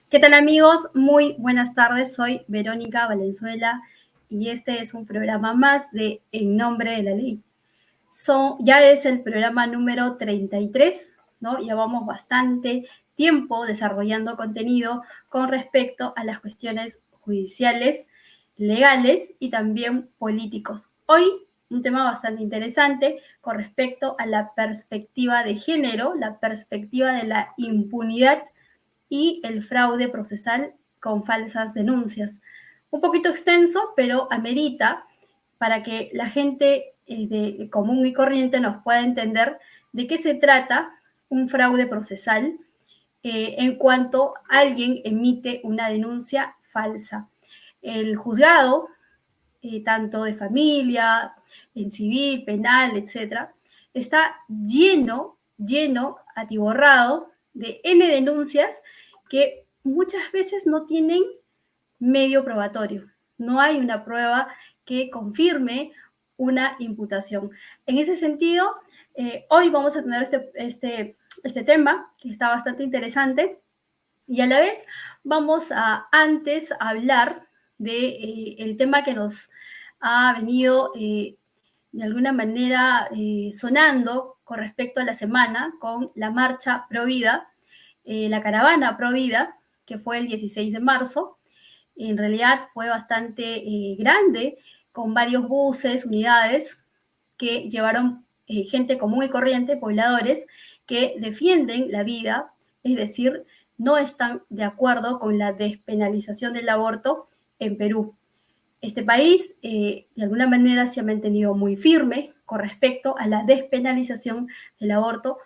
¿Qué tal amigos? Muy buenas tardes, soy Verónica Valenzuela y este es un programa más de En Nombre de la Ley. Ya es el programa número 33, ¿no? Llevamos bastante tiempo desarrollando contenido con respecto a las cuestiones judiciales, legales y también políticos. Hoy un tema bastante interesante con respecto a la perspectiva de género, la perspectiva de la impunidad y el fraude procesal con falsas denuncias. Un poquito extenso, pero amerita para que la gente de común y corriente nos pueda entender de qué se trata un fraude procesal en cuanto alguien emite una denuncia falsa. El juzgado, tanto de familia, en civil, penal, etcétera, está atiborrado de N denuncias que muchas veces no tienen medio probatorio. No hay una prueba que confirme una imputación. En ese sentido, hoy vamos a tener este tema que está bastante interesante y a la vez vamos a antes hablar de el tema que nos ha venido de alguna manera sonando con respecto a la semana con la marcha Pro Vida, la caravana Pro Vida, que fue el 16 de marzo. En realidad fue bastante grande, con varios buses, unidades que llevaron gente común y corriente, pobladores, que defienden la vida, es decir, no están de acuerdo con la despenalización del aborto en Perú. Este país, de alguna manera, se ha mantenido muy firme con respecto a la despenalización del aborto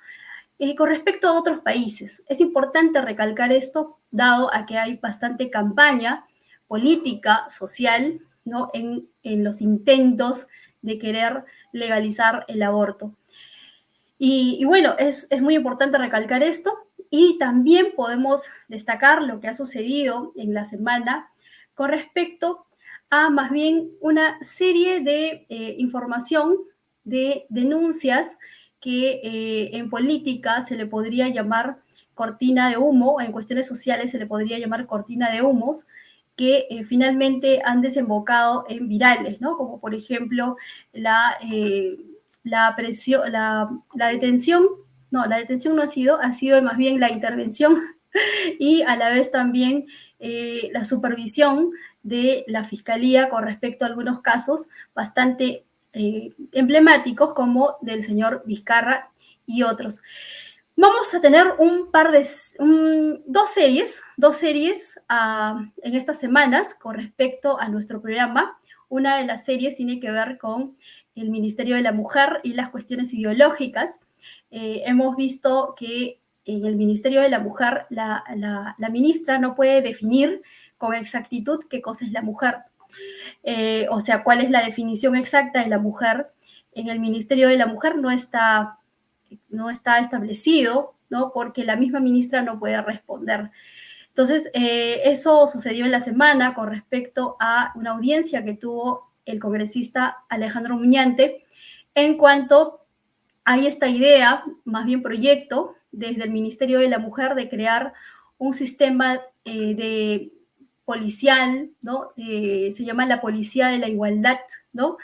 con respecto a otros países. Es importante recalcar esto, dado a que hay bastante campaña política, social, ¿no? en los intentos de querer legalizar el aborto. Y bueno, es muy importante recalcar esto y también podemos destacar lo que ha sucedido en la semana con respecto a más bien una serie de información, de denuncias que en política se le podría llamar cortina de humo, en cuestiones sociales se le podría llamar cortina de humos, que finalmente han desembocado en virales, ¿no? Como por ejemplo la detención, no, la detención no ha sido más bien la intervención y a la vez también la supervisión de la Fiscalía con respecto a algunos casos bastante emblemáticos como del señor Vizcarra y otros. Vamos a tener dos series en estas semanas con respecto a nuestro programa. Una de las series tiene que ver con el Ministerio de la Mujer y las cuestiones ideológicas. Hemos visto que en el Ministerio de la Mujer la ministra no puede definir con exactitud qué cosa es la mujer. O sea, cuál es la definición exacta de la mujer. En el Ministerio de la Mujer no está establecido, ¿no? Porque la misma ministra no puede responder. Entonces, eso sucedió en la semana con respecto a una audiencia que tuvo el congresista Alejandro Muñante en cuanto a esta idea, más bien proyecto, desde el Ministerio de la Mujer de crear un sistema de policial, ¿no? Se llama la Policía de la Igualdad, ¿no?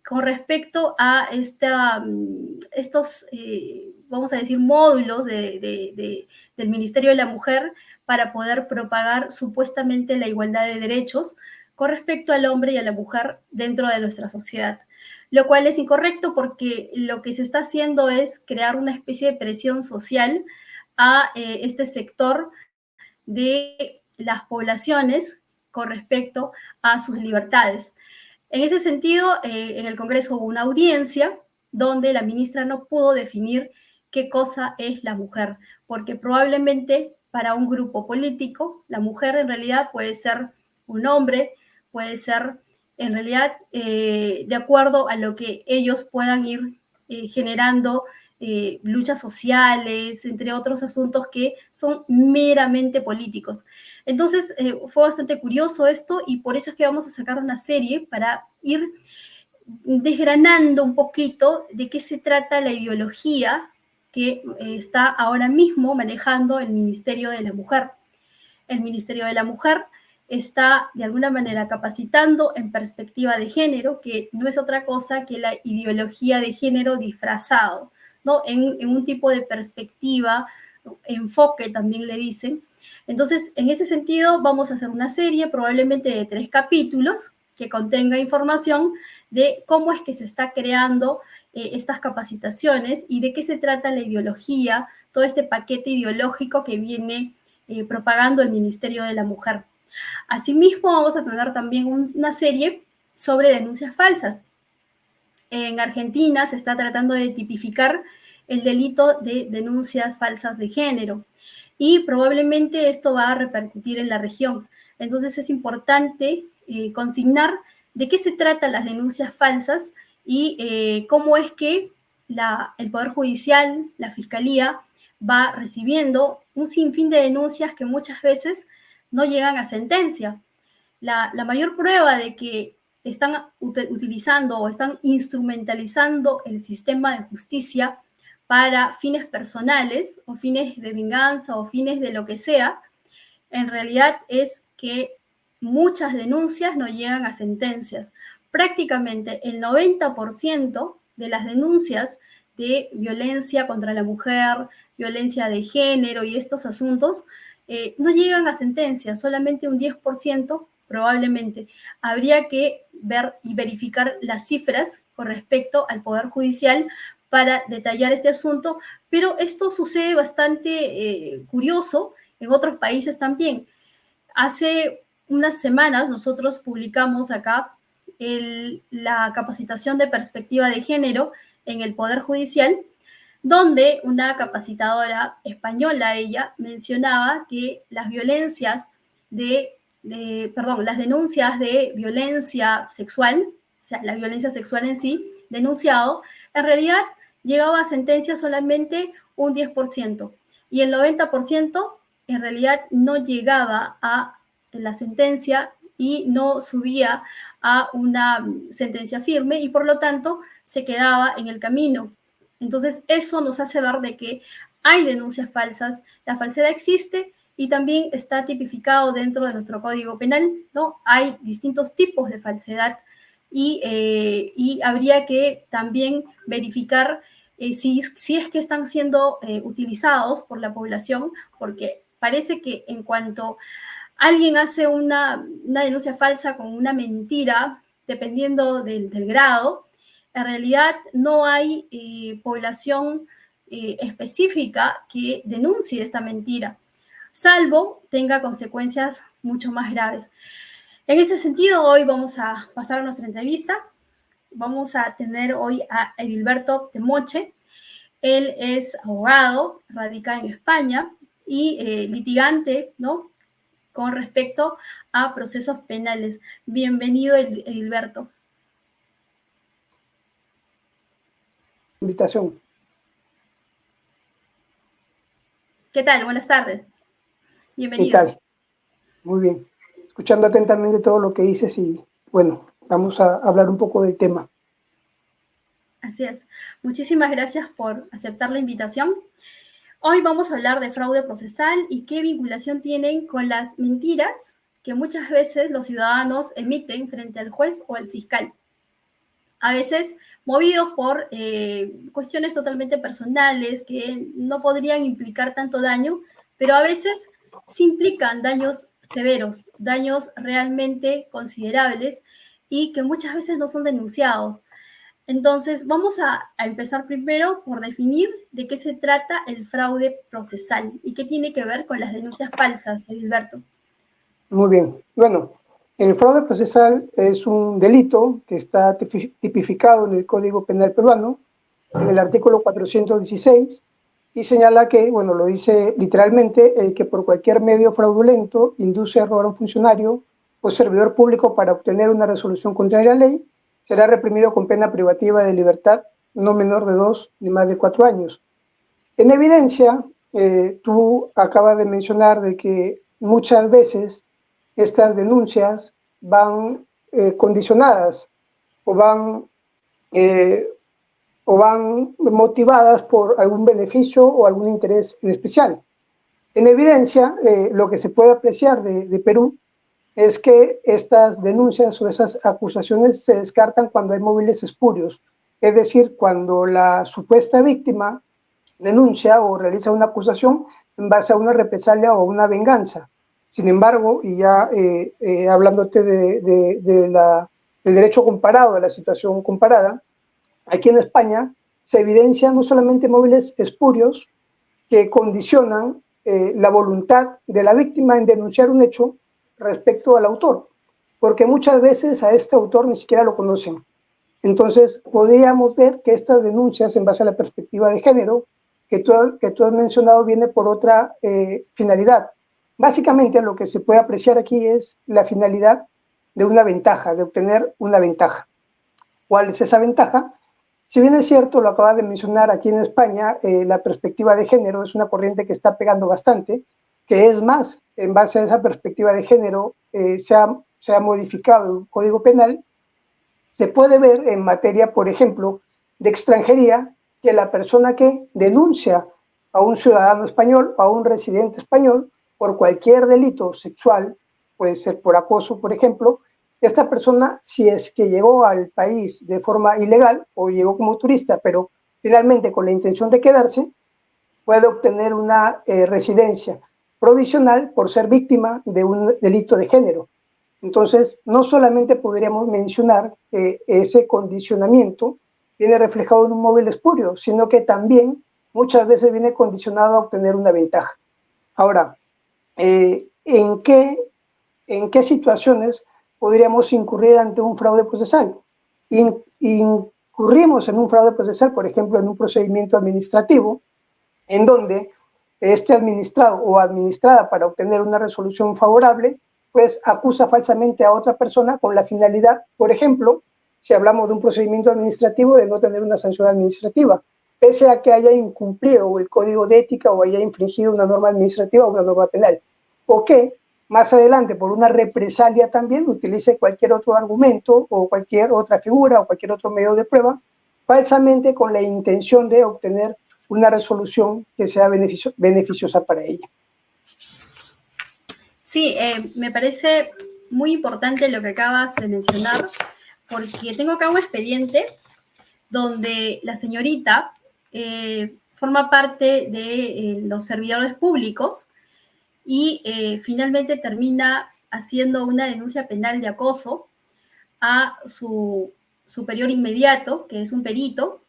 Con respecto a estos, vamos a decir, módulos del Ministerio de la Mujer para poder propagar supuestamente la igualdad de derechos con respecto al hombre y a la mujer dentro de nuestra sociedad, lo cual es incorrecto porque lo que se está haciendo es crear una especie de presión social a este sector de las poblaciones con respecto a sus libertades. En ese sentido, en el Congreso hubo una audiencia donde la ministra no pudo definir qué cosa es la mujer, porque probablemente para un grupo político, la mujer en realidad puede ser un hombre, puede ser en realidad de acuerdo a lo que ellos puedan ir generando luchas sociales, entre otros asuntos que son meramente políticos. Entonces, fue bastante curioso esto y por eso es que vamos a sacar una serie para ir desgranando un poquito de qué se trata la ideología que está ahora mismo manejando el Ministerio de la Mujer. el Ministerio de la Mujer está de alguna manera capacitando en perspectiva de género, que no es otra cosa que la ideología de género disfrazado, ¿no? En un tipo de perspectiva, enfoque también le dicen. Entonces, en ese sentido, vamos a hacer una serie probablemente de 3 capítulos que contenga información de cómo es que se está creando estas capacitaciones y de qué se trata la ideología, todo este paquete ideológico que viene propagando el Ministerio de la Mujer. Asimismo, vamos a tener también una serie sobre denuncias falsas. En Argentina se está tratando de tipificar el delito de denuncias falsas de género y probablemente esto va a repercutir en la región. Entonces es importante consignar de qué se tratan las denuncias falsas y cómo es que el Poder Judicial, la Fiscalía, va recibiendo un sinfín de denuncias que muchas veces no llegan a sentencia. La mayor prueba de que están utilizando o están instrumentalizando el sistema de justicia para fines personales o fines de venganza o fines de lo que sea, en realidad es que muchas denuncias no llegan a sentencias. Prácticamente el 90% de las denuncias de violencia contra la mujer, violencia de género y estos asuntos no llegan a sentencias, solamente un 10% probablemente. Habría que ver y verificar las cifras con respecto al Poder Judicial para detallar este asunto, pero esto sucede bastante curioso en otros países también. Hace unas semanas nosotros publicamos acá la capacitación de perspectiva de género en el Poder Judicial, donde una capacitadora española, ella, mencionaba que las violencias las denuncias de violencia sexual, o sea, la violencia sexual en sí, denunciado, en realidad llegaba a sentencia solamente un 10%, y el 90% en realidad no llegaba a la sentencia y no subía a una sentencia firme y por lo tanto se quedaba en el camino. Entonces eso nos hace ver de que hay denuncias falsas, la falsedad existe y también está tipificado dentro de nuestro Código Penal, ¿no? Hay distintos tipos de falsedad y habría que también verificar si es que están siendo utilizados por la población, porque parece que en cuanto alguien hace una denuncia falsa con una mentira, dependiendo del grado, en realidad no hay población específica que denuncie esta mentira, salvo tenga consecuencias mucho más graves. En ese sentido, hoy vamos a pasar a nuestra entrevista. Vamos a tener hoy a Edilberto Temoche. Él es abogado, radica en España y litigante, ¿no?, con respecto a procesos penales. Bienvenido, Edilberto. Invitación. ¿Qué tal? Buenas tardes. Bienvenido. ¿Qué tal? Muy bien. Escuchando atentamente todo lo que dices y, bueno, vamos a hablar un poco del tema. Así es. Muchísimas gracias por aceptar la invitación. Hoy vamos a hablar de fraude procesal y qué vinculación tienen con las mentiras que muchas veces los ciudadanos emiten frente al juez o al fiscal. A veces movidos por cuestiones totalmente personales que no podrían implicar tanto daño, pero a veces sí implican daños severos, daños realmente considerables y que muchas veces no son denunciados. Entonces, vamos a empezar primero por definir de qué se trata el fraude procesal y qué tiene que ver con las denuncias falsas, Edilberto. Muy bien. Bueno, el fraude procesal es un delito que está tipificado en el Código Penal peruano, en el artículo 416, y señala que, bueno, lo dice literalmente, el que por cualquier medio fraudulento induce a robar a un funcionario o servidor público para obtener una resolución contraria a la ley, será reprimido con pena privativa de libertad no menor de 2 ni más de 4 años. En evidencia, tú acabas de mencionar de que muchas veces estas denuncias van condicionadas o van motivadas por algún beneficio o algún interés en especial. En evidencia, lo que se puede apreciar de Perú es que estas denuncias o esas acusaciones se descartan cuando hay móviles espurios, es decir, cuando la supuesta víctima denuncia o realiza una acusación en base a una represalia o una venganza. Sin embargo, y ya hablándote del derecho comparado, de la situación comparada, aquí en España se evidencian no solamente móviles espurios que condicionan la voluntad de la víctima en denunciar un hecho respecto al autor, porque muchas veces a este autor ni siquiera lo conocen. Entonces, podríamos ver que estas denuncias, en base a la perspectiva de género, que tú has mencionado, viene por otra finalidad. Básicamente, lo que se puede apreciar aquí es la finalidad de una ventaja, de obtener una ventaja. ¿Cuál es esa ventaja? Si bien es cierto, lo acabas de mencionar, aquí en España, la perspectiva de género es una corriente que está pegando bastante, que es más, en base a esa perspectiva de género, se ha modificado el Código Penal. Se puede ver en materia, por ejemplo, de extranjería, que la persona que denuncia a un ciudadano español o a un residente español por cualquier delito sexual, puede ser por acoso, por ejemplo, esta persona, si es que llegó al país de forma ilegal o llegó como turista, pero finalmente con la intención de quedarse, puede obtener una residencia provisional por ser víctima de un delito de género. Entonces, no solamente podríamos mencionar que ese condicionamiento viene reflejado en un móvil espurio, sino que también muchas veces viene condicionado a obtener una ventaja. Ahora, ¿en qué situaciones podríamos incurrir ante un fraude procesal? Incurrimos en un fraude procesal, por ejemplo, en un procedimiento administrativo, en donde este administrado o administrada, para obtener una resolución favorable, pues acusa falsamente a otra persona con la finalidad, por ejemplo, si hablamos de un procedimiento administrativo, de no tener una sanción administrativa, pese a que haya incumplido el código de ética o haya infringido una norma administrativa o una norma penal, o que más adelante, por una represalia también, utilice cualquier otro argumento o cualquier otra figura o cualquier otro medio de prueba, falsamente con la intención de obtener una resolución que sea beneficiosa para ella. Sí, me parece muy importante lo que acabas de mencionar, porque tengo acá un expediente donde la señorita forma parte de los servidores públicos y finalmente termina haciendo una denuncia penal de acoso a su superior inmediato, que es un perito,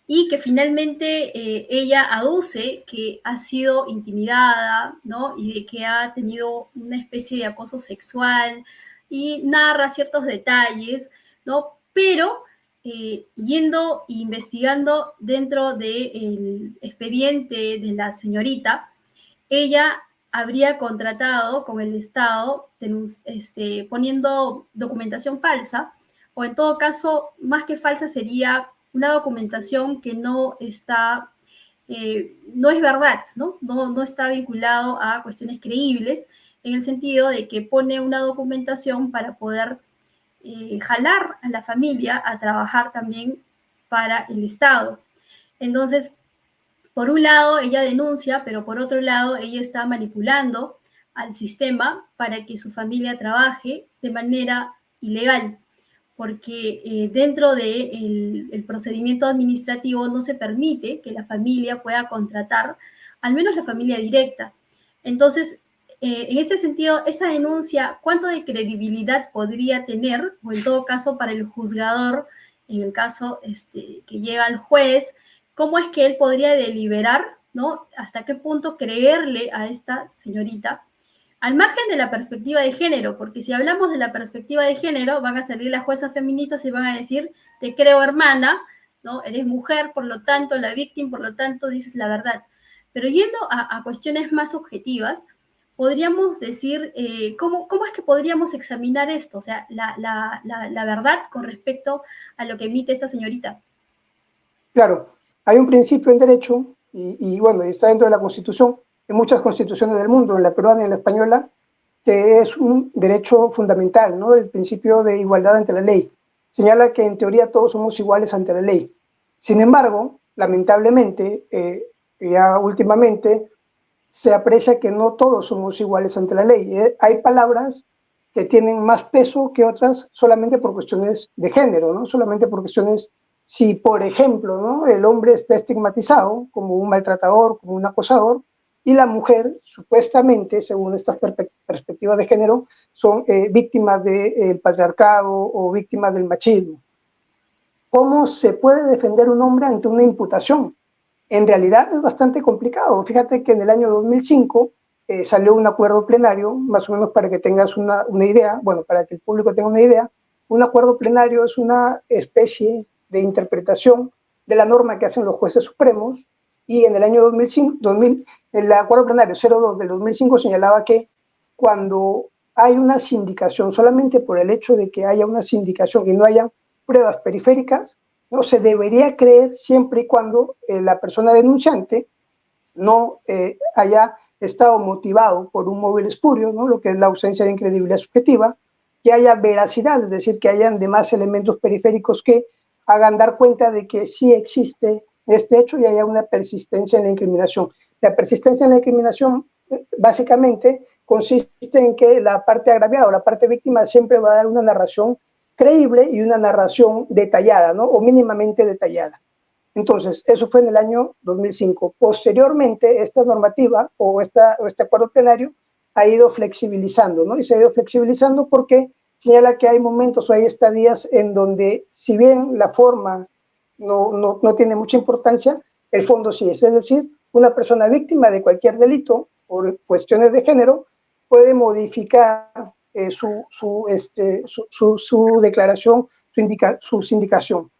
y que finalmente ella aduce que ha sido intimidada, ¿no? Y de que ha tenido una especie de acoso sexual y narra ciertos detalles, ¿no? Pero yendo e investigando dentro del expediente de la señorita, ella habría contratado con el Estado poniendo documentación falsa, o en todo caso, más que falsa, sería una documentación que no está, no es verdad, ¿no? No está vinculado a cuestiones creíbles, en el sentido de que pone una documentación para poder jalar a la familia a trabajar también para el Estado. Entonces, por un lado, ella denuncia, pero por otro lado, ella está manipulando al sistema para que su familia trabaje de manera ilegal, porque dentro del procedimiento administrativo no se permite que la familia pueda contratar, al menos la familia directa. Entonces, en este sentido, esa denuncia, ¿cuánto de credibilidad podría tener, o en todo caso para el juzgador, en el caso que llega al juez? ¿Cómo es que él podría deliberar, ¿no? ¿Hasta qué punto creerle a esta señorita? Al margen de la perspectiva de género, porque si hablamos de la perspectiva de género, van a salir las juezas feministas y van a decir, te creo hermana, ¿no? Eres mujer, por lo tanto, la víctima, por lo tanto, dices la verdad. Pero yendo a cuestiones más objetivas, podríamos decir, ¿cómo es que podríamos examinar esto? O sea, la verdad con respecto a lo que emite esta señorita. Claro, hay un principio en derecho, y bueno, está dentro de la Constitución, en muchas constituciones del mundo, en la peruana y en la española, que es un derecho fundamental, ¿no? El principio de igualdad ante la ley. Señala que en teoría todos somos iguales ante la ley. Sin embargo, lamentablemente, ya últimamente se aprecia que no todos somos iguales ante la ley. Hay palabras que tienen más peso que otras solamente por cuestiones de género, ¿no? Solamente por cuestiones, si por ejemplo, ¿no?, el hombre está estigmatizado como un maltratador, como un acosador, y la mujer, supuestamente, según estas perspectivas de género, son víctimas del patriarcado o víctimas del machismo. ¿Cómo se puede defender un hombre ante una imputación? En realidad es bastante complicado. Fíjate que en el año 2005 salió un acuerdo plenario, más o menos para que tengas una idea, bueno, para que el público tenga una idea. Un acuerdo plenario es una especie de interpretación de la norma que hacen los jueces supremos, y en el año 2005, el acuerdo plenario 02 del 2005 señalaba que cuando hay una sindicación, solamente por el hecho de que haya una sindicación y no haya pruebas periféricas, no se debería creer siempre y cuando la persona denunciante no haya estado motivado por un móvil espurio, ¿no?, lo que es la ausencia de incredibilidad subjetiva, que haya veracidad, es decir, que hayan demás elementos periféricos que hagan dar cuenta de que sí existe este hecho y haya una persistencia en la incriminación. La persistencia en la incriminación básicamente consiste en que la parte agraviada o la parte víctima siempre va a dar una narración creíble y una narración detallada, ¿no?, o mínimamente detallada. Entonces, eso fue en el año 2005. Posteriormente, esta normativa o este acuerdo plenario ha ido flexibilizando, ¿no? Y se ha ido flexibilizando porque señala que hay momentos o hay estadías en donde, si bien la forma no tiene mucha importancia, el fondo sí es. Es decir, una persona víctima de cualquier delito por cuestiones de género puede modificar su declaración, su sindicación.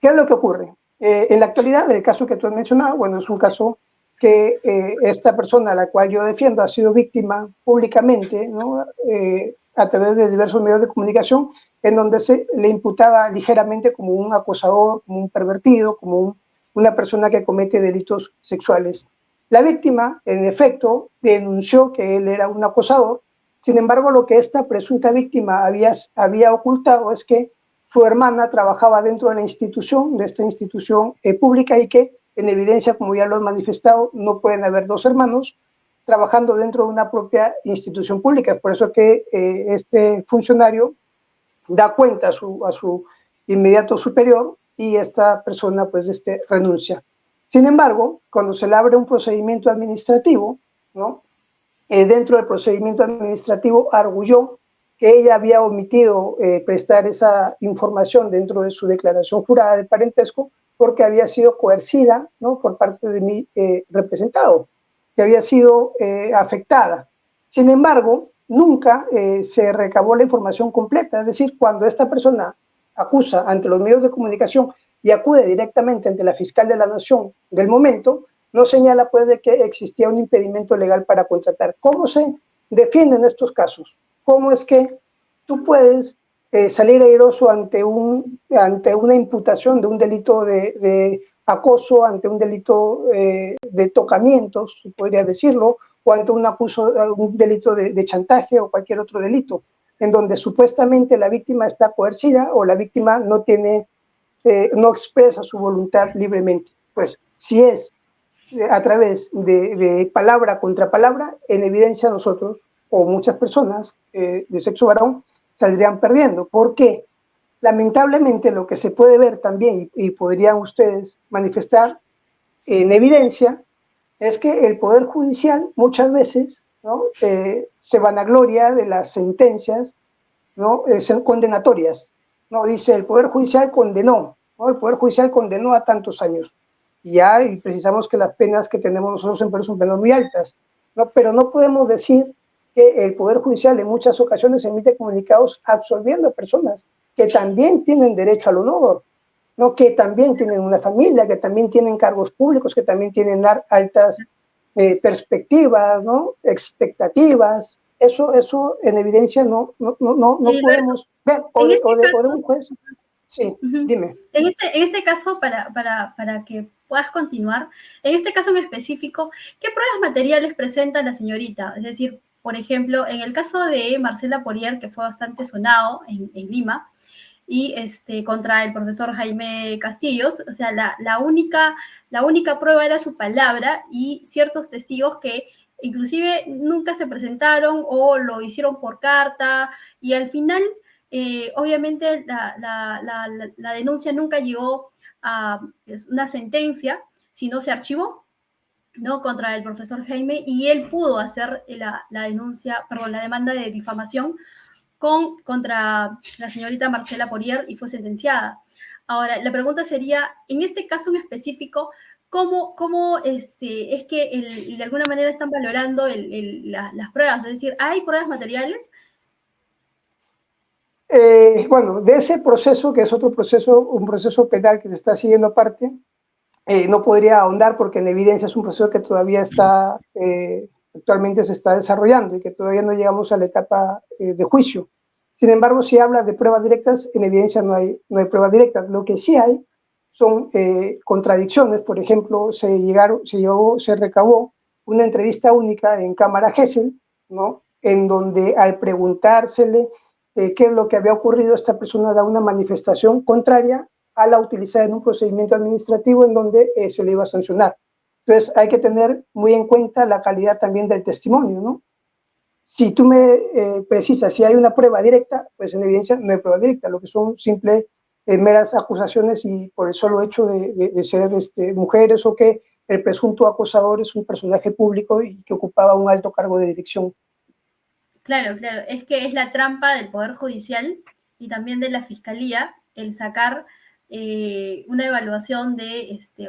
¿Qué es lo que ocurre? En la actualidad, el caso que tú has mencionado, bueno, es un caso que esta persona a la cual yo defiendo ha sido víctima públicamente, ¿no?, a través de diversos medios de comunicación, en donde se le imputaba ligeramente como un acosador, como un pervertido, como una persona que comete delitos sexuales. La víctima, en efecto, denunció que él era un acosador. Sin embargo, lo que esta presunta víctima había ocultado es que su hermana trabajaba dentro de esta institución pública, y que, en evidencia, como ya lo han manifestado, no pueden haber dos hermanos trabajando dentro de una propia institución pública. Por eso que este funcionario da cuenta a su inmediato superior y esta persona pues renuncia. Sin embargo, cuando se le abre un procedimiento administrativo, ¿no?, dentro del procedimiento administrativo arguyó que ella había omitido prestar esa información dentro de su declaración jurada de parentesco porque había sido coercida, ¿no?, por parte de mi representado, que había sido afectada. Sin embargo, nunca se recabó la información completa. Es decir, cuando esta persona acusa ante los medios de comunicación y acude directamente ante la fiscal de la Nación del momento, no señala pues de que existía un impedimento legal para contratar. ¿Cómo se defienden estos casos? ¿Cómo es que tú puedes salir airoso ante una imputación de un delito de acoso, ante un delito de tocamientos, podría decirlo, o ante un delito de chantaje o cualquier otro delito, en donde supuestamente la víctima está coercida o la víctima no expresa su voluntad libremente? Pues si es a través de palabra contra palabra, en evidencia nosotros o muchas personas de sexo varón saldrían perdiendo. ¿Por qué? Lamentablemente lo que se puede ver también, y podrían ustedes manifestar en evidencia, es que el Poder Judicial muchas veces, ¿no?, se vanagloria de las sentencias, ¿no?, son condenatorias, ¿no? Dice, el Poder Judicial condenó, ¿no?, el Poder Judicial condenó a tantos años. Y precisamos que las penas que tenemos nosotros en Perú son penas muy altas, ¿no? Pero no podemos decir que el Poder Judicial en muchas ocasiones emite comunicados absolviendo a personas que también tienen derecho al honor, ¿no?, que también tienen una familia, que también tienen cargos públicos, que también tienen altas perspectivas, ¿no?, expectativas. Eso en evidencia no Gilberto, podemos ver, en este o de caso, un juez. Sí, ujú, dime. en este caso, para que puedas continuar, en este caso en específico, ¿qué pruebas materiales presenta la señorita? Es decir, por ejemplo, en el caso de Marcela Porier, que fue bastante sonado en Lima, y contra el profesor Jaime Castillos. O sea, la única prueba era su palabra y ciertos testigos que inclusive nunca se presentaron o lo hicieron por carta, y al final, obviamente, la denuncia nunca llegó a una sentencia, sino se archivó, ¿no?, contra el profesor Jaime, y él pudo hacer la denuncia, perdón, la demanda de difamación contra la señorita Marcela Porier, y fue sentenciada. Ahora, la pregunta sería, en este caso en específico, ¿cómo es que de alguna manera están valorando las pruebas? Es decir, ¿hay pruebas materiales? Bueno, de ese proceso, que es otro proceso, un proceso penal que se está siguiendo aparte, no podría ahondar porque en evidencia es un proceso que todavía está, actualmente se está desarrollando y que todavía no llegamos a la etapa de juicio. Sin embargo, si habla de pruebas directas, en evidencia no hay pruebas directas. Lo que sí hay son contradicciones. Por ejemplo, se recabó una entrevista única en Cámara Gesell, ¿no?, en donde al preguntársele qué es lo que había ocurrido, esta persona da una manifestación contraria a la utilizada en un procedimiento administrativo en donde se le iba a sancionar. Entonces hay que tener muy en cuenta la calidad también del testimonio, ¿no? Si tú me precisas si hay una prueba directa, pues en evidencia no hay prueba directa, lo que son simples meras acusaciones y por el solo hecho de ser mujeres, o que el presunto acosador es un personaje público y que ocupaba un alto cargo de dirección. Claro, claro, es que es la trampa del Poder Judicial y también de la Fiscalía el sacar una evaluación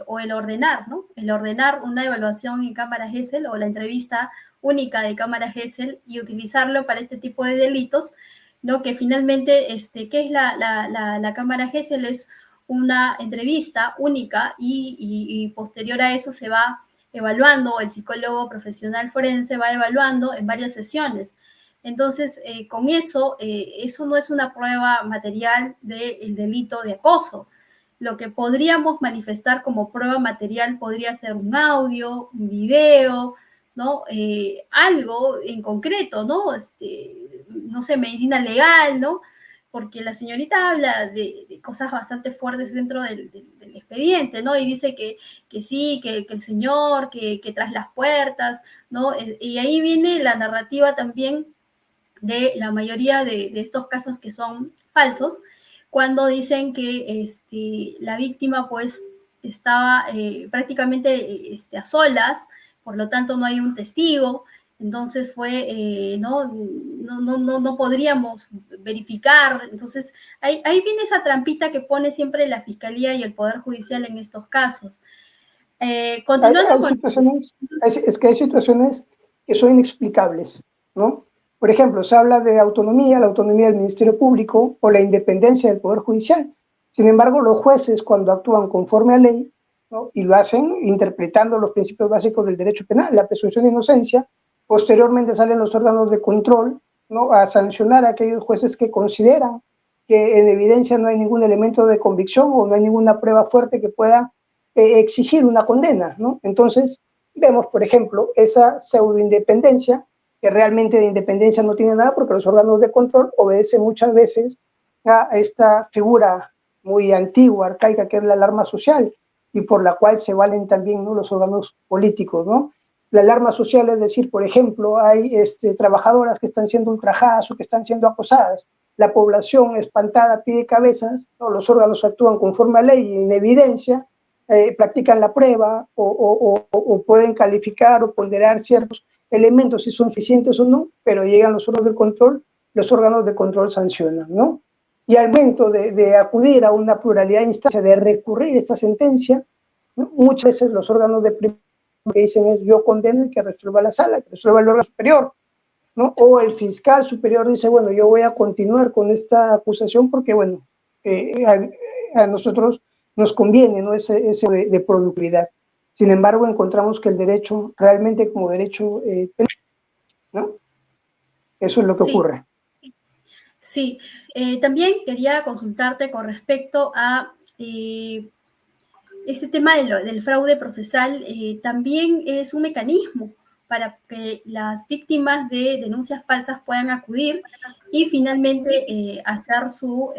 o el ordenar, ¿no? El ordenar una evaluación en Cámara Gesell o la entrevista única de Cámara Gesell y utilizarlo para este tipo de delitos, ¿no? Que finalmente, ¿qué es la Cámara Gesell? Es una entrevista única y posterior a eso se va evaluando, el psicólogo profesional forense va evaluando en varias sesiones. Entonces, con eso, eso no es una prueba material del delito de acoso. Lo que podríamos manifestar como prueba material podría ser un audio, un video, ¿no? Algo en concreto, ¿no? No sé, medicina legal, ¿no? Porque la señorita habla de cosas bastante fuertes dentro del expediente, ¿no? Y dice que sí, que el señor, que tras las puertas, ¿no? Y ahí viene la narrativa también de la mayoría de estos casos que son falsos, cuando dicen que la víctima pues estaba prácticamente a solas, por lo tanto no hay un testigo, entonces no podríamos verificar. Entonces ahí viene esa trampita que pone siempre la Fiscalía y el Poder Judicial en estos casos. Continuando con... Es que hay situaciones que son inexplicables, ¿no? Por ejemplo, se habla de autonomía, la autonomía del Ministerio Público o la independencia del Poder Judicial. Sin embargo, los jueces, cuando actúan conforme a ley, ¿no?, y lo hacen interpretando los principios básicos del derecho penal, la presunción de inocencia, posteriormente salen los órganos de control, ¿no?, a sancionar a aquellos jueces que consideran que en evidencia no hay ningún elemento de convicción o no hay ninguna prueba fuerte que pueda exigir una condena, ¿no? Entonces, vemos, por ejemplo, esa pseudoindependencia, que realmente de independencia no tiene nada, porque los órganos de control obedecen muchas veces a esta figura muy antigua, arcaica, que es la alarma social, y por la cual se valen también, ¿no?, los órganos políticos, ¿no? La alarma social es decir, por ejemplo, hay trabajadoras que están siendo ultrajadas o que están siendo acosadas, la población espantada pide cabezas, ¿no?, los órganos actúan conforme a ley y en evidencia, practican la prueba o pueden calificar o ponderar ciertos elementos si son suficientes o no, pero llegan los órganos de control sancionan, ¿no? Y al momento de acudir a una pluralidad de instancias, de recurrir esta sentencia, ¿no?, muchas veces los órganos de primera que dicen es yo condeno y que resuelva la sala, que resuelva el órgano superior, ¿no? O el fiscal superior dice, bueno, yo voy a continuar con esta acusación porque, bueno, a nosotros nos conviene, ¿no?, ese de productividad. Sin embargo, encontramos que el derecho, realmente como derecho, ¿no?, eso es lo que Sí, ocurre. sí. También quería consultarte con respecto a este tema del fraude procesal. También es un mecanismo para que las víctimas de denuncias falsas puedan acudir y finalmente hacer su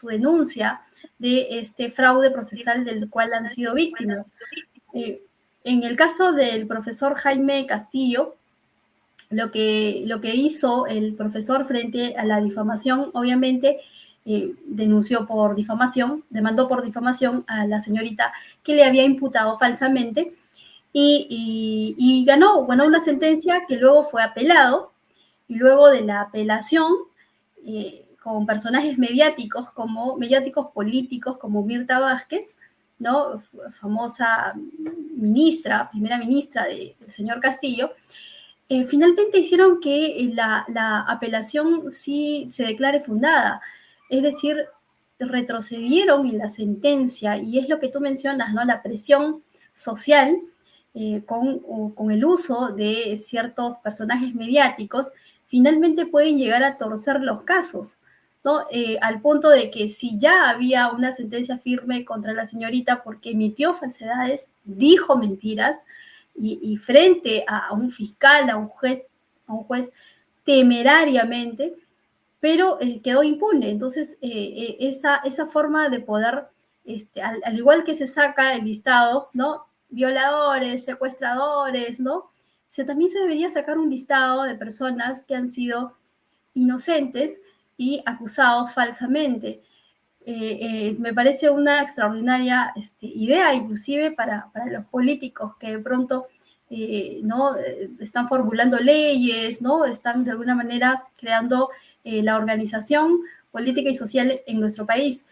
denuncia de este fraude procesal del cual han sido víctimas. En el caso del profesor Jaime Castillo, lo que hizo el profesor frente a la difamación, obviamente, denunció por difamación, demandó por difamación a la señorita que le había imputado falsamente y ganó una sentencia que luego fue apelado, y luego de la apelación, con personajes mediáticos políticos como Mirta Vázquez, ¿no? Famosa ministra, primera ministra del señor Castillo, finalmente hicieron que la apelación sí se declare fundada, es decir, retrocedieron en la sentencia, y es lo que tú mencionas, ¿no? La presión social con el uso de ciertos personajes mediáticos, finalmente pueden llegar a torcer los casos, ¿no? Al punto de que si ya había una sentencia firme contra la señorita porque emitió falsedades, dijo mentiras, y frente a un fiscal, a un juez temerariamente, pero quedó impune. Entonces, esa forma de poder, al igual que se saca el listado, ¿no? Violadores, secuestradores, ¿no? También se debería sacar un listado de personas que han sido inocentes y acusados falsamente. Me parece una extraordinaria idea, inclusive para los políticos que de pronto ¿no? Están formulando leyes, ¿no? Están de alguna manera creando la organización política y social en nuestro país.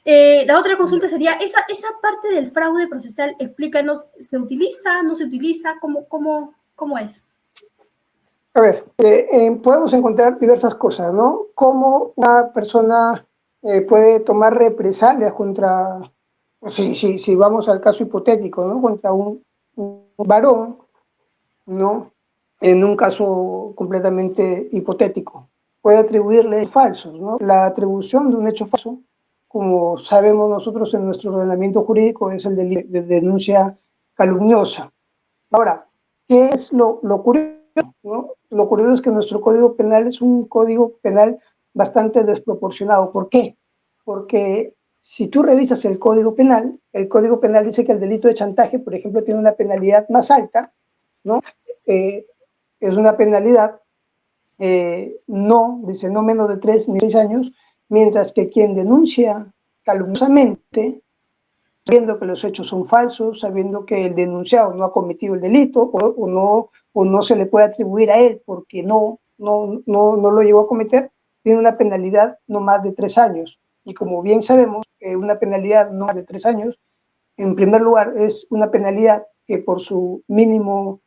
La otra consulta sería, esa parte del fraude procesal, explícanos, ¿se utiliza, no se utiliza? ¿Cómo es? A ver, podemos encontrar diversas cosas, ¿no? Cómo una persona puede tomar represalias contra, si vamos al caso hipotético, ¿no? Contra un varón, ¿no? En un caso completamente hipotético. Puede atribuirle falsos, ¿no? La atribución de un hecho falso, como sabemos nosotros en nuestro ordenamiento jurídico, es el de denuncia calumniosa. Ahora, ¿qué es lo curioso? ¿No? Lo curioso es que nuestro Código Penal es un Código Penal bastante desproporcionado. ¿Por qué? Porque si tú revisas el Código Penal dice que el delito de chantaje, por ejemplo, tiene una penalidad más alta, ¿no? Es una penalidad, no menos de 3 ni 6 años, mientras que quien denuncia calumniosamente, sabiendo que los hechos son falsos, sabiendo que el denunciado no ha cometido el delito o no se le puede atribuir a él porque no lo llegó a cometer, tiene una penalidad no más de 3 años. Y como bien sabemos, una penalidad no más de 3 años, en primer lugar, es una penalidad que por su mínima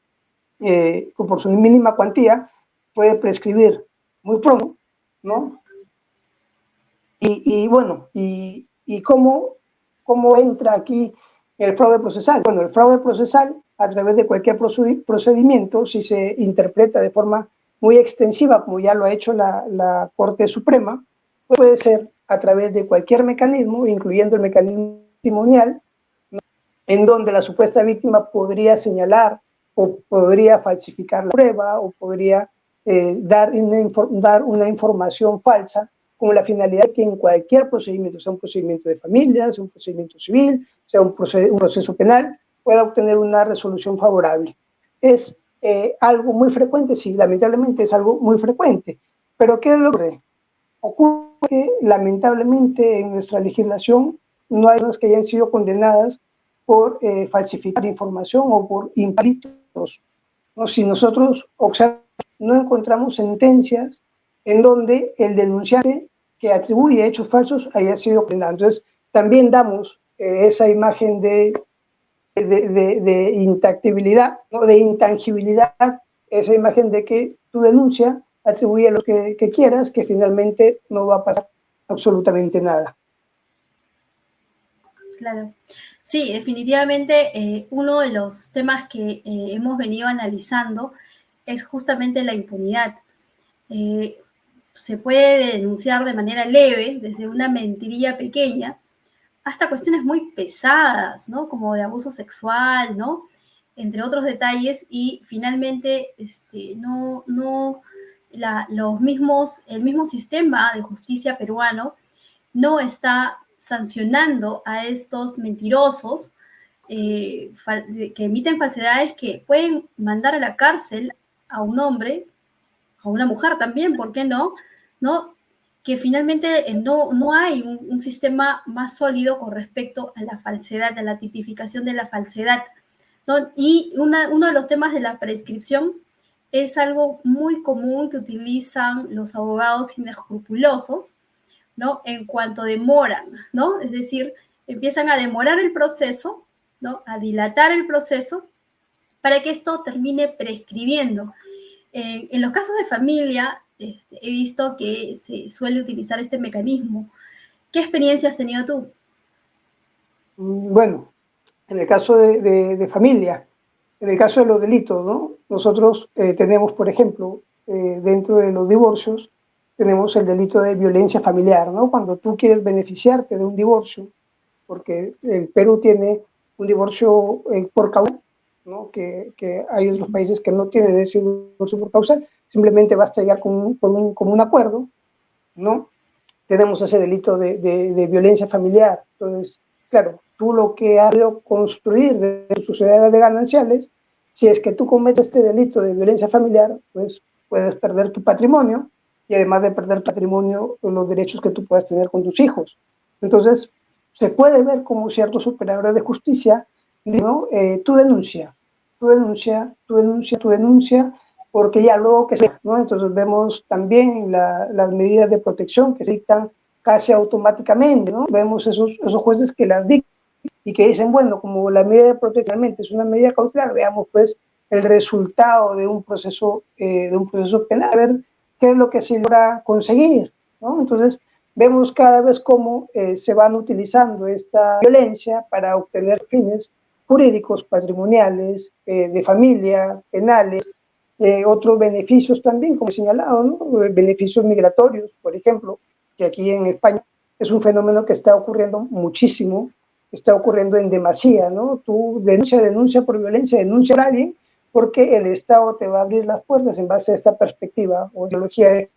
cuantía puede prescribir muy pronto, ¿no? Y cómo entra aquí el fraude procesal. Bueno, el fraude procesal, a través de cualquier procedimiento, si se interpreta de forma muy extensiva, como ya lo ha hecho la Corte Suprema, puede ser a través de cualquier mecanismo, incluyendo el mecanismo testimonial, ¿no? En donde la supuesta víctima podría señalar o podría falsificar la prueba o podría dar una información falsa con la finalidad que en cualquier procedimiento, sea un procedimiento de familia, sea un procedimiento civil, sea un proceso penal, pueda obtener una resolución favorable. Es algo muy frecuente, sí, lamentablemente es algo muy frecuente. Pero ¿qué es lo que ocurre? Ocurre que lamentablemente en nuestra legislación no hay personas que hayan sido condenadas por falsificar información o por impalitos, ¿no? Si nosotros observamos, no encontramos sentencias en donde el denunciante que atribuye hechos falsos haya sido condenado. Entonces, también damos esa imagen de intactibilidad, ¿no? De intangibilidad, esa imagen de que tu denuncia atribuye lo que quieras, que finalmente no va a pasar absolutamente nada. Claro. Sí, definitivamente uno de los temas que hemos venido analizando es justamente la impunidad. Se puede denunciar de manera leve, desde una mentirilla pequeña, hasta cuestiones muy pesadas, ¿no? Como de abuso sexual, ¿no? entre otros detalles, y finalmente el mismo sistema de justicia peruano no está sancionando a estos mentirosos que emiten falsedades que pueden mandar a la cárcel a un hombre, a una mujer también, ¿por qué no? ¿No? Que finalmente no hay un sistema más sólido con respecto a la falsedad, a la tipificación de la falsedad, ¿no? Y uno de los temas de la prescripción es algo muy común que utilizan los abogados inescrupulosos, ¿no? En cuanto demoran, ¿no? Es decir, empiezan a demorar el proceso, ¿no? A dilatar el proceso para que esto termine prescribiendo. En los casos de familia, he visto que se suele utilizar este mecanismo. ¿Qué experiencia has tenido tú? Bueno, en el caso de familia, en el caso de los delitos, ¿no? Nosotros tenemos, por ejemplo, dentro de los divorcios, tenemos el delito de violencia familiar, ¿no? Cuando tú quieres beneficiarte de un divorcio, porque el Perú tiene un divorcio por causal, ¿no? Que hay otros países que no tienen ese divorcio por causal, simplemente basta llegar con un acuerdo, ¿no? Tenemos ese delito de violencia familiar. Entonces, claro, tú lo que has podido construir de tus sociedades de gananciales, si es que tú cometes este delito de violencia familiar, pues puedes perder tu patrimonio y además de perder patrimonio, los derechos que tú puedas tener con tus hijos. Entonces, se puede ver como ciertos operadores de justicia, ¿no? Tú denuncia, tú denuncia, tú denuncia, tú denuncia, porque ya luego que sea, ¿no? Entonces vemos también las medidas de protección que se dictan casi automáticamente, ¿no? Vemos esos jueces que las dictan y que dicen, bueno, como la medida de protección es una medida cautelar, veamos pues el resultado de un proceso penal, a ver qué es lo que se logra conseguir, ¿no? Entonces vemos cada vez cómo se van utilizando esta violencia para obtener fines jurídicos, patrimoniales, de familia, penales, otros beneficios también, como he señalado, ¿no? Beneficios migratorios, por ejemplo, que aquí en España es un fenómeno que está ocurriendo muchísimo, está ocurriendo en demasía, ¿no? Tú denuncia por violencia, denuncia a alguien, porque el Estado te va a abrir las puertas en base a esta perspectiva o ideología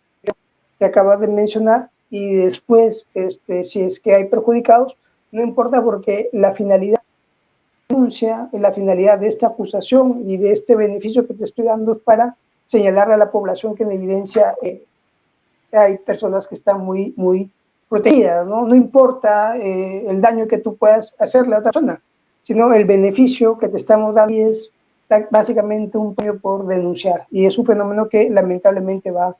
que acabas de mencionar, y después, si es que hay perjudicados, no importa porque la finalidad denuncia, la finalidad de esta acusación y de este beneficio que te estoy dando es para señalar a la población que en evidencia hay personas que están muy protegidas, ¿no? No importa el daño que tú puedas hacerle a otra persona, sino el beneficio que te estamos dando es básicamente un premio por denunciar. Y es un fenómeno que lamentablemente va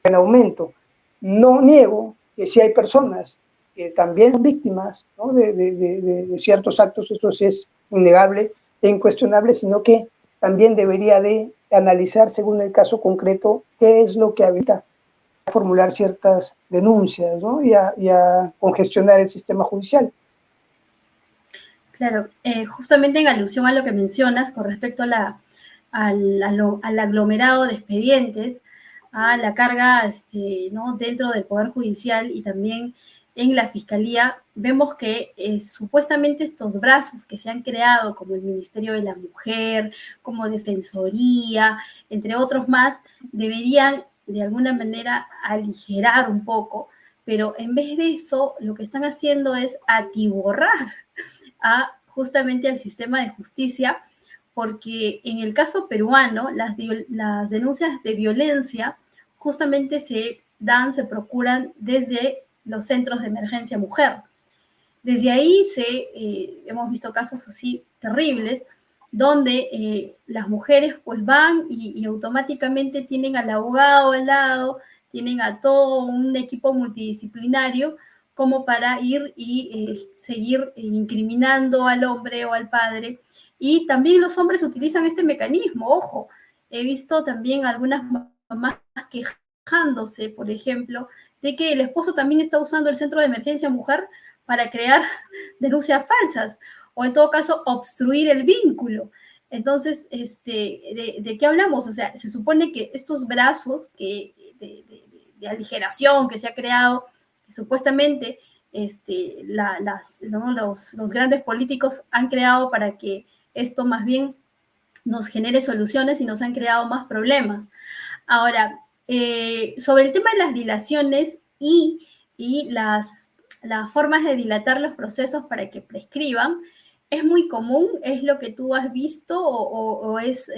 en aumento. No niego que sí hay personas que también son víctimas, ¿no? de ciertos actos, eso sí es innegable e incuestionable, sino que también debería de analizar según el caso concreto qué es lo que habilita a formular ciertas denuncias, ¿no? y a congestionar el sistema judicial. Claro, justamente en alusión a lo que mencionas con respecto al aglomerado de expedientes, a la carga ¿no? dentro del Poder Judicial y también en la Fiscalía, vemos que supuestamente estos brazos que se han creado, como el Ministerio de la Mujer, como Defensoría, entre otros más, deberían de alguna manera aligerar un poco, pero en vez de eso, lo que están haciendo es atiborrar justamente al sistema de justicia, porque en el caso peruano las denuncias de violencia justamente se procuran desde los centros de emergencia mujer. Desde ahí hemos visto casos así terribles, donde las mujeres pues van y automáticamente tienen al abogado al lado, tienen a todo un equipo multidisciplinario como para ir y seguir incriminando al hombre o al padre. Y también los hombres utilizan este mecanismo, ojo, he visto también algunas mamás quejándose, por ejemplo, de que el esposo también está usando el centro de emergencia mujer para crear denuncias falsas o en todo caso obstruir el vínculo. Entonces, ¿de qué hablamos? O sea, se supone que estos brazos de aligeración que se ha creado, que supuestamente ¿no? los grandes políticos han creado para que esto más bien nos genere soluciones y nos han creado más problemas. Ahora, sobre el tema de las dilaciones y las formas de dilatar los procesos para que prescriban, ¿es muy común? ¿Es lo que tú has visto o es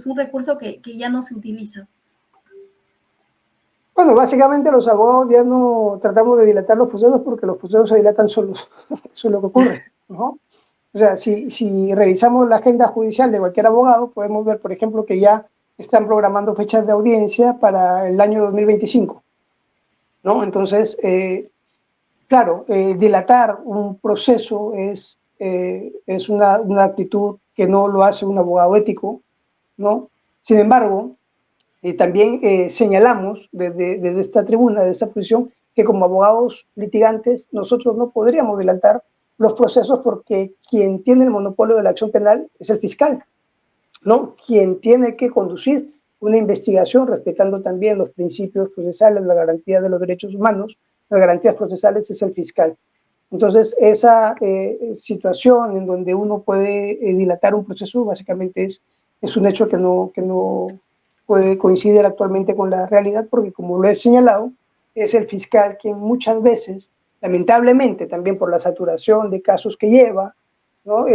un recurso que ya no se utiliza? Bueno, básicamente los abogados ya no tratamos de dilatar los procesos porque los procesos se dilatan solos. Eso es lo que ocurre, ¿no? O sea, si revisamos la agenda judicial de cualquier abogado, podemos ver, por ejemplo, que ya están programando fechas de audiencia para el año 2025, ¿no? Entonces, claro, dilatar un proceso es una actitud que no lo hace un abogado ético, ¿no? Sin embargo, también señalamos desde esta tribuna, desde esta posición, que como abogados litigantes nosotros no podríamos adelantar los procesos porque quien tiene el monopolio de la acción penal es el fiscal, ¿no? Quien tiene que conducir una investigación respetando también los principios procesales, la garantía de los derechos humanos, las garantías procesales es el fiscal. Entonces, esa situación en donde uno puede dilatar un proceso básicamente es un hecho que no puede coincidir actualmente con la realidad porque, como lo he señalado, es el fiscal quien muchas veces, lamentablemente también por la saturación de casos que lleva, ¿no?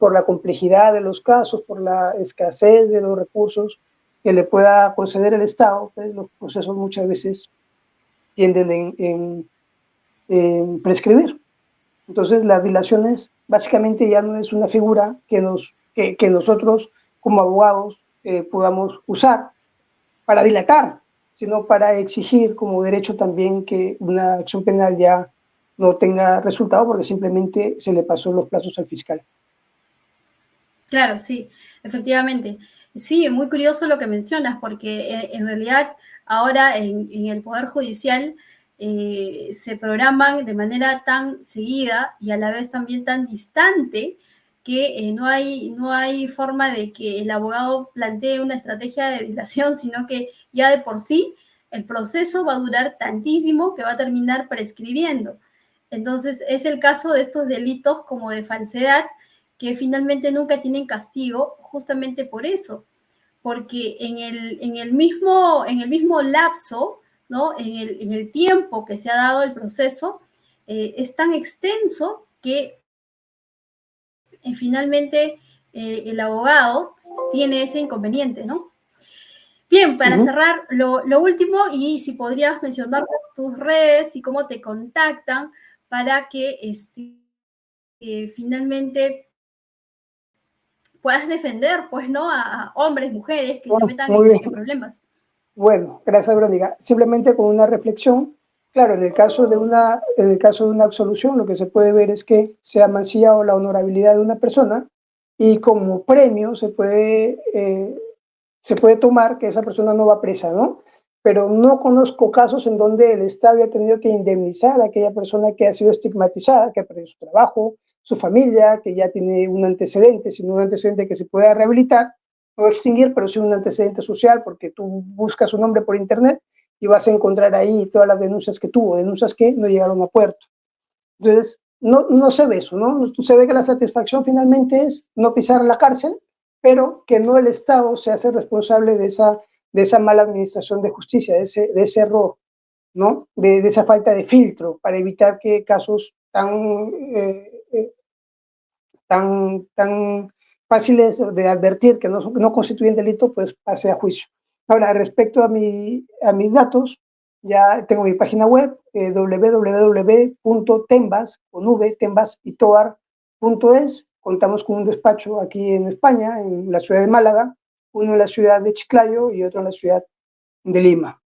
Por la complejidad de los casos, por la escasez de los recursos que le pueda conceder el Estado, pues los procesos muchas veces tienden en prescribir. Entonces, las dilaciones básicamente ya no es una figura que nosotros como abogados podamos usar para dilatar, sino para exigir como derecho también que una acción penal ya no tenga resultado porque simplemente se le pasó los plazos al fiscal. Claro, sí, efectivamente. Sí, es muy curioso lo que mencionas, porque en realidad ahora en el Poder Judicial se programan de manera tan seguida y a la vez también tan distante que no hay forma de que el abogado plantee una estrategia de dilación, sino que ya de por sí el proceso va a durar tantísimo que va a terminar prescribiendo. Entonces, es el caso de estos delitos como de falsedad, que finalmente nunca tienen castigo justamente por eso, porque en el mismo lapso, ¿no? En el tiempo que se ha dado el proceso, es tan extenso que finalmente el abogado tiene ese inconveniente, ¿no? Bien, para cerrar, lo último, y si podrías mencionar tus redes y cómo te contactan para que finalmente puedas defender, pues, ¿no? A hombres, mujeres que se Bueno, metan muy en bien. problemas. Bueno, gracias, Verónica. Simplemente con una reflexión, claro, en el caso de una absolución, lo que se puede ver es que se ha mancillado la honorabilidad de una persona y como premio se puede tomar que esa persona no va presa, ¿no? Pero no conozco casos en donde el Estado haya tenido que indemnizar a aquella persona que ha sido estigmatizada, que ha perdido su trabajo, su familia, que ya tiene un antecedente, sino un antecedente que se pueda rehabilitar no extinguir, pero sí un antecedente social, porque tú buscas un nombre por internet y vas a encontrar ahí todas las denuncias que tuvo, denuncias que no llegaron a puerto. Entonces, no se ve eso, ¿no? Se ve que la satisfacción finalmente es no pisar la cárcel, pero que no el Estado se hace responsable de esa mala administración de justicia, de ese error, ¿no? De esa falta de filtro para evitar que casos tan fáciles de advertir que no constituyen delito, pues pase a juicio. Ahora, respecto a mis datos, ya tengo mi página web, www.tembas, con v, tembasitoar.es. Contamos con un despacho aquí en España, en la ciudad de Málaga, uno en la ciudad de Chiclayo y otro en la ciudad de Lima.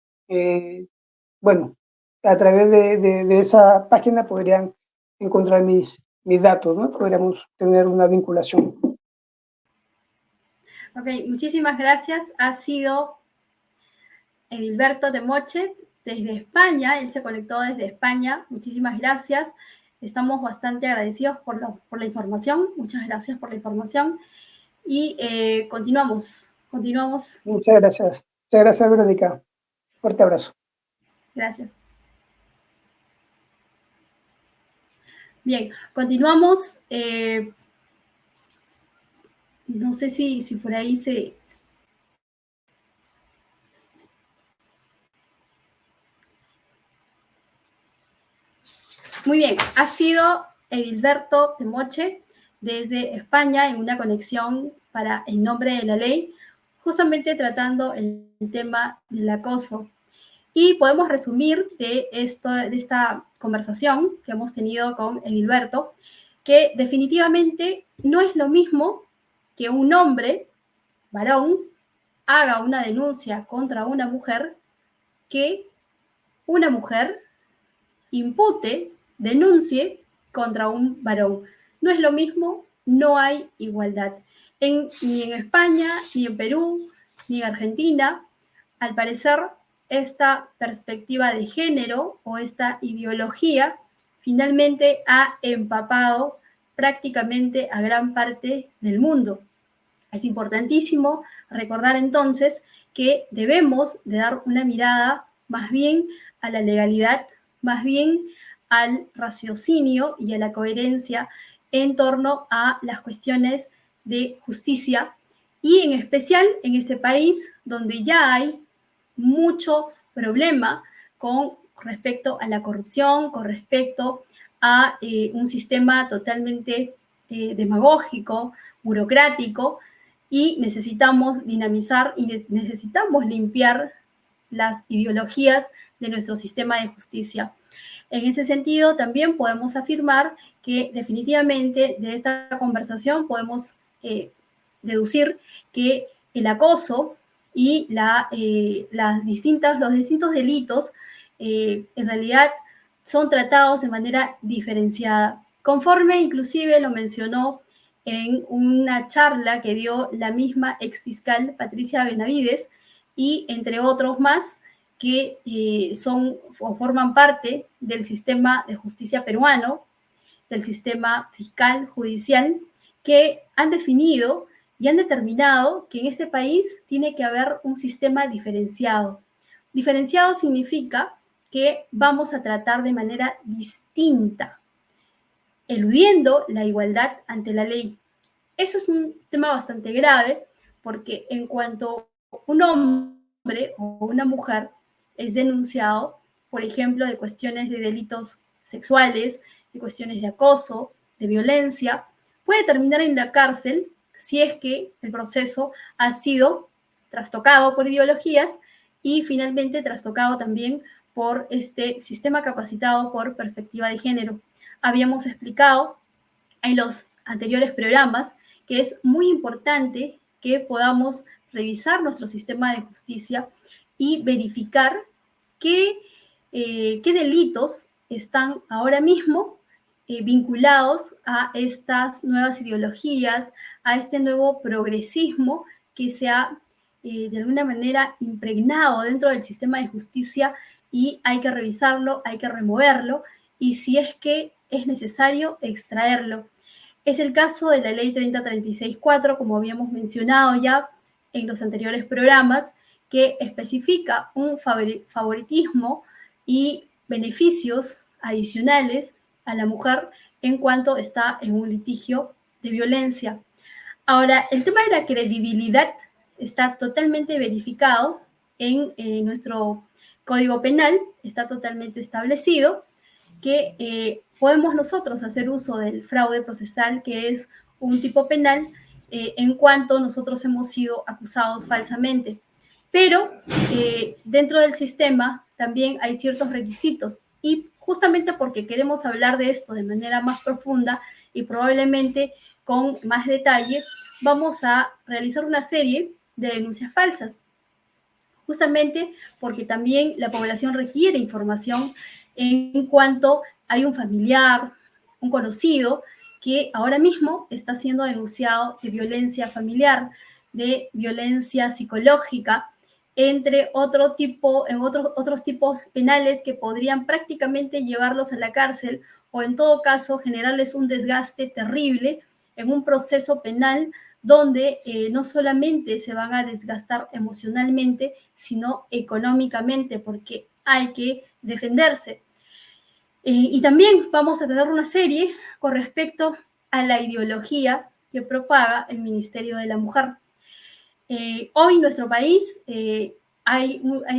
Bueno, a través de esa página podrían encontrar mis datos, ¿no? Podríamos tener una vinculación. Ok, muchísimas gracias. Ha sido Edilberto de Moche desde España. Él se conectó desde España. Muchísimas gracias. Estamos bastante agradecidos por la información. Muchas gracias por la información. Y continuamos. Muchas gracias, Verónica. Fuerte abrazo. Gracias. Bien, continuamos No sé si por ahí se... Muy bien, ha sido Edilberto Temoche desde España en una conexión para En Nombre de la Ley, justamente tratando el tema del acoso. Y podemos resumir de esta conversación que hemos tenido con Edilberto, que definitivamente no es lo mismo que un hombre, varón, haga una denuncia contra una mujer que una mujer impute, denuncie contra un varón. No es lo mismo, no hay igualdad. Ni en España, ni en Perú, ni en Argentina, al parecer, esta perspectiva de género o esta ideología finalmente ha empapado prácticamente a gran parte del mundo. Es importantísimo recordar entonces que debemos de dar una mirada más bien a la legalidad, más bien al raciocinio y a la coherencia en torno a las cuestiones de justicia y en especial en este país donde ya hay mucho problema con respecto a la corrupción, con respecto a un sistema totalmente demagógico, burocrático, y necesitamos dinamizar y necesitamos limpiar las ideologías de nuestro sistema de justicia. En ese sentido, también podemos afirmar que definitivamente de esta conversación podemos deducir que el acoso y los distintos delitos en realidad son tratados de manera diferenciada, conforme inclusive lo mencionó en una charla que dio la misma exfiscal Patricia Benavides y entre otros más que son o forman parte del sistema de justicia peruano, del sistema fiscal, judicial, que han definido y han determinado que en este país tiene que haber un sistema diferenciado. Diferenciado significa que vamos a tratar de manera distinta, eludiendo la igualdad ante la ley. Eso es un tema bastante grave porque en cuanto un hombre o una mujer es denunciado, por ejemplo, de cuestiones de delitos sexuales, de cuestiones de acoso, de violencia, puede terminar en la cárcel si es que el proceso ha sido trastocado por ideologías y finalmente trastocado también por este sistema capacitado por perspectiva de género. Habíamos explicado en los anteriores programas que es muy importante que podamos revisar nuestro sistema de justicia y verificar qué delitos están ahora mismo vinculados a estas nuevas ideologías, a este nuevo progresismo que se ha de alguna manera impregnado dentro del sistema de justicia y hay que revisarlo, hay que removerlo y si es que es necesario extraerlo. Es el caso de la Ley 3036-4, como habíamos mencionado ya en los anteriores programas, que especifica un favoritismo y beneficios adicionales a la mujer en cuanto está en un litigio de violencia. Ahora, el tema de la credibilidad está totalmente verificado en nuestro Código Penal, está totalmente establecido que podemos nosotros hacer uso del fraude procesal, que es un tipo penal en cuanto nosotros hemos sido acusados falsamente. Pero dentro del sistema también hay ciertos requisitos y justamente porque queremos hablar de esto de manera más profunda y probablemente con más detalle, vamos a realizar una serie de denuncias falsas justamente porque también la población requiere información en cuanto hay un familiar, un conocido, que ahora mismo está siendo denunciado de violencia familiar, de violencia psicológica, entre otros tipos penales que podrían prácticamente llevarlos a la cárcel o en todo caso generarles un desgaste terrible en un proceso penal donde no solamente se van a desgastar emocionalmente, sino económicamente, porque hay que defenderse. Y también vamos a tener una serie con respecto a la ideología que propaga el Ministerio de la Mujer. Hoy en nuestro país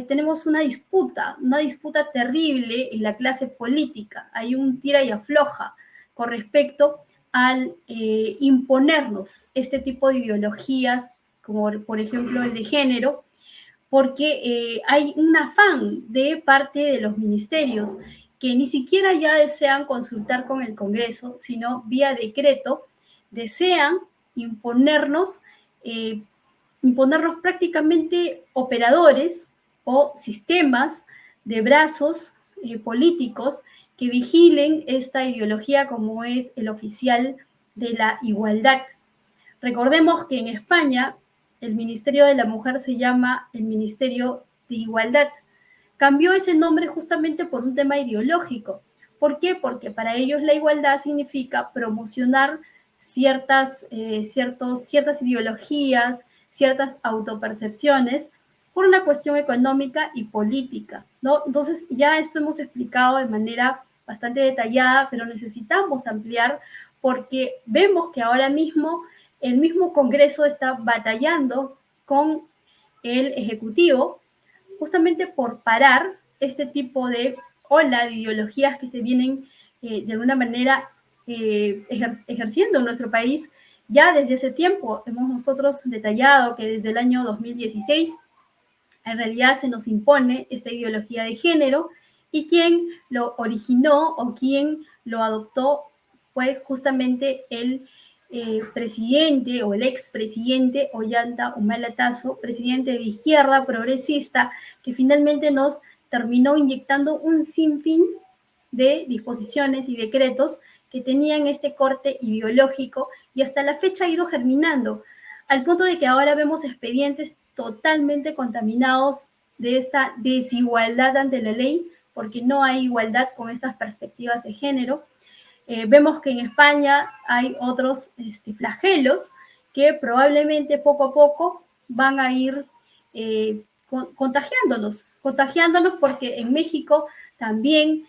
tenemos una disputa terrible en la clase política. Hay un tira y afloja con respecto al imponernos este tipo de ideologías, como por ejemplo el de género, porque hay un afán de parte de los ministerios que ni siquiera ya desean consultar con el Congreso, sino vía decreto desean imponernos prácticamente operadores o sistemas de brazos políticos que vigilen esta ideología como es el oficial de la igualdad. Recordemos que en España el Ministerio de la Mujer se llama el Ministerio de Igualdad. Cambió ese nombre justamente por un tema ideológico. ¿Por qué? Porque para ellos la igualdad significa promocionar ciertas ideologías, ciertas autopercepciones por una cuestión económica y política, ¿no? Entonces ya esto hemos explicado de manera bastante detallada, pero necesitamos ampliar porque vemos que ahora mismo el mismo Congreso está batallando con el Ejecutivo justamente por parar este tipo de ola de ideologías que se vienen de alguna manera ejerciendo en nuestro país ya desde ese tiempo. Hemos nosotros detallado que desde el año 2016 en realidad se nos impone esta ideología de género y quien lo originó o quien lo adoptó fue justamente el presidente o el expresidente Ollanta Humala Tasso, presidente de izquierda progresista, que finalmente nos terminó inyectando un sinfín de disposiciones y decretos que tenían este corte ideológico y hasta la fecha ha ido germinando, al punto de que ahora vemos expedientes totalmente contaminados de esta desigualdad ante la ley, porque no hay igualdad con estas perspectivas de género. Vemos que en España hay otros flagelos que probablemente poco a poco van a ir contagiándonos porque en México también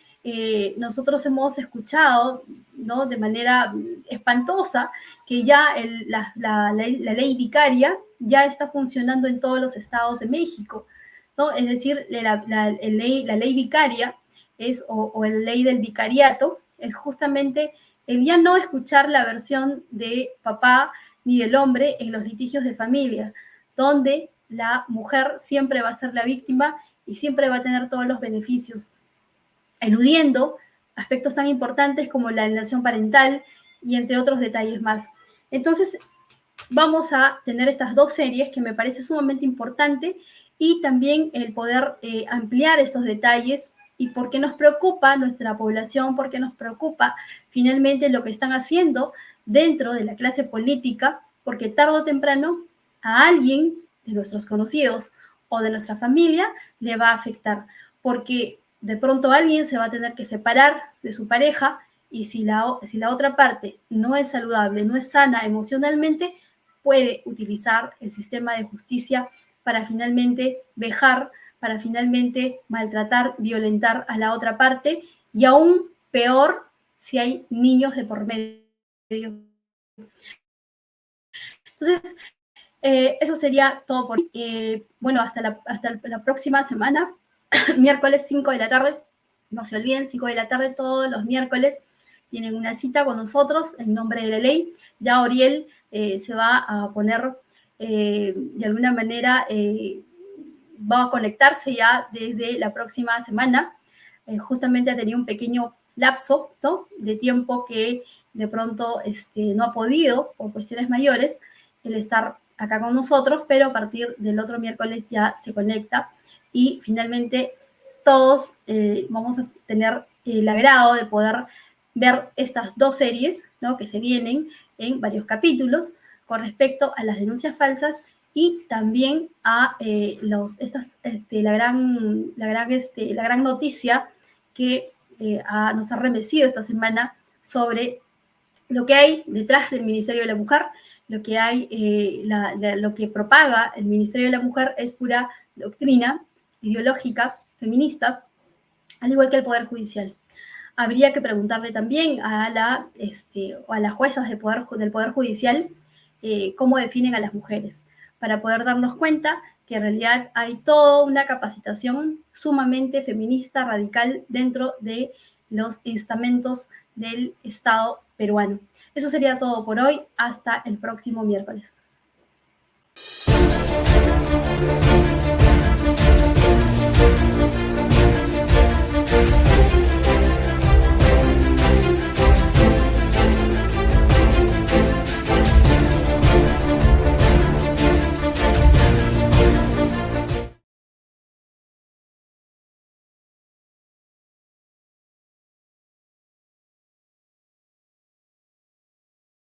nosotros hemos escuchado, ¿no?, de manera espantosa que ya la ley vicaria ya está funcionando en todos los estados de México, ¿no? Es decir, la ley vicaria o la ley del vicariato es justamente el ya no escuchar la versión de papá ni del hombre en los litigios de familia, donde la mujer siempre va a ser la víctima y siempre va a tener todos los beneficios, eludiendo aspectos tan importantes como la alienación parental y entre otros detalles más. Entonces, vamos a tener estas dos series que me parece sumamente importante y también el poder ampliar estos detalles y por qué nos preocupa nuestra población, por qué nos preocupa finalmente lo que están haciendo dentro de la clase política, porque tarde o temprano a alguien de nuestros conocidos o de nuestra familia le va a afectar, porque de pronto alguien se va a tener que separar de su pareja y si la otra parte no es saludable, no es sana emocionalmente, puede utilizar el sistema de justicia para finalmente vejar, para finalmente maltratar, violentar a la otra parte y aún peor si hay niños de por medio. Entonces, eso sería todo por bueno, hasta la próxima semana, miércoles 5 de la tarde. No se olviden, 5 de la tarde todos los miércoles tienen una cita con nosotros en nombre de la ley. Ya Oriel se va a poner de alguna manera, va a conectarse ya desde la próxima semana. Justamente ha tenido un pequeño lapso, ¿no?, de tiempo que de pronto no ha podido, por cuestiones mayores, el estar acá con nosotros, pero a partir del otro miércoles ya se conecta y finalmente todos vamos a tener el agrado de poder ver estas dos series, ¿no?, que se vienen en varios capítulos con respecto a las denuncias falsas y también a la gran noticia que nos ha remecido esta semana sobre lo que hay detrás del Ministerio de la Mujer. Lo que hay, lo que propaga el Ministerio de la Mujer es pura doctrina ideológica, feminista, al igual que el Poder Judicial. habría que preguntarle también a las juezas del Poder Judicial cómo definen a las mujeres, para poder darnos cuenta que en realidad hay toda una capacitación sumamente feminista, radical, dentro de los estamentos del Estado peruano. Eso sería todo por hoy. Hasta el próximo miércoles.